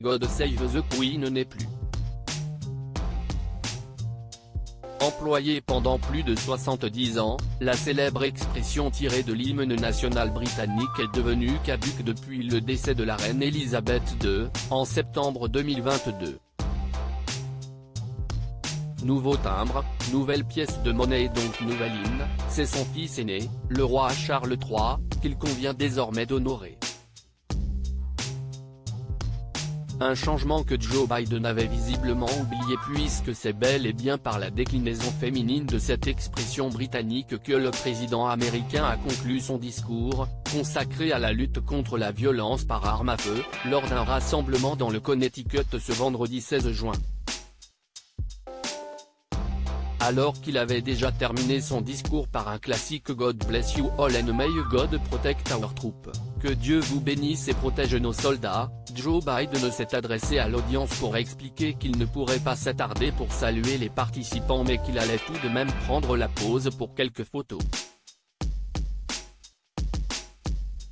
God Save the Queen n'est plus. Employée pendant plus de 70 ans, la célèbre expression tirée de l'hymne national britannique est devenue caduque depuis le décès de la reine Elisabeth II, en septembre 2022. Nouveau timbre, nouvelle pièce de monnaie et donc nouvelle hymne, c'est son fils aîné, le roi Charles III, qu'il convient désormais d'honorer. Un changement que Joe Biden avait visiblement oublié puisque c'est bel et bien par la déclinaison féminine de cette expression britannique que le président américain a conclu son discours, consacré à la lutte contre la violence par arme à feu, lors d'un rassemblement dans le Connecticut ce vendredi 16 juin. Alors qu'il avait déjà terminé son discours par un classique God bless you all and may God protect our troops, que Dieu vous bénisse et protège nos soldats, Joe Biden s'est adressé à l'audience pour expliquer qu'il ne pourrait pas s'attarder pour saluer les participants mais qu'il allait tout de même prendre la pause pour quelques photos.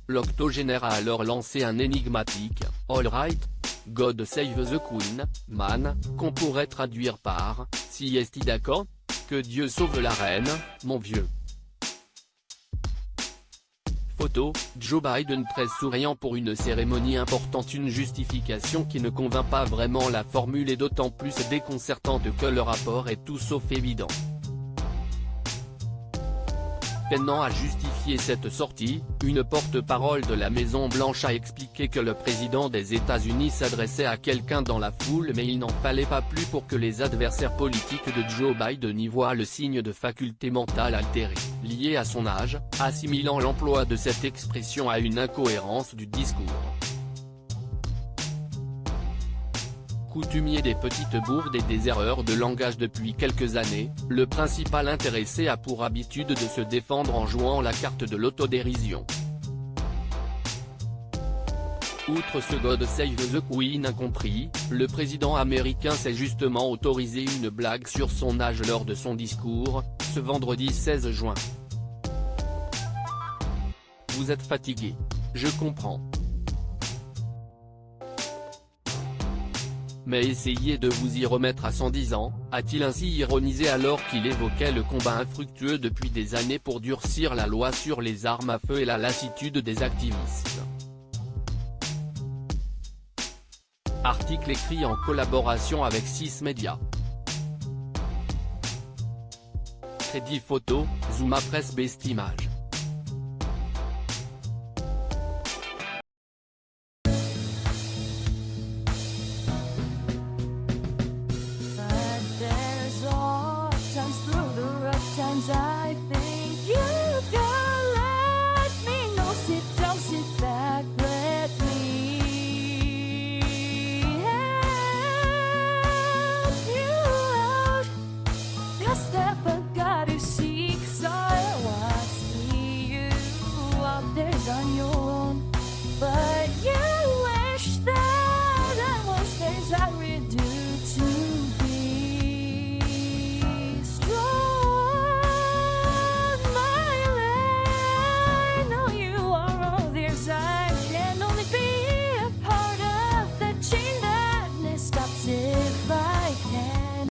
L'octogénaire a alors lancé un énigmatique « All right, God save the Queen, man », qu'on pourrait traduire par « Si est-il d'accord ? Que Dieu sauve la reine, mon vieux ». Photo, Joe Biden très souriant pour une cérémonie importante, une justification qui ne convainc pas vraiment, la formule est d'autant plus déconcertante que le rapport est tout sauf évident. Peinant à justifier cette sortie, une porte-parole de la Maison-Blanche a expliqué que le président des États-Unis s'adressait à quelqu'un dans la foule mais il n'en fallait pas plus pour que les adversaires politiques de Joe Biden y voient le signe de faculté mentale altérée, liée à son âge, assimilant l'emploi de cette expression à une incohérence du discours. Coutumier des petites bourdes et des erreurs de langage depuis quelques années, le principal intéressé a pour habitude de se défendre en jouant la carte de l'autodérision. Outre ce God Save the Queen incompris, le président américain s'est justement autorisé une blague sur son âge lors de son discours, ce vendredi 16 juin. Vous êtes fatigué. Je comprends. Mais essayez de vous y remettre à 110 ans, a-t-il ainsi ironisé alors qu'il évoquait le combat infructueux depuis des années pour durcir la loi sur les armes à feu et la lassitude des activistes. Article écrit en collaboration avec 6 médias. Crédit photo, Zuma Presse Best Image. Through the rough times I think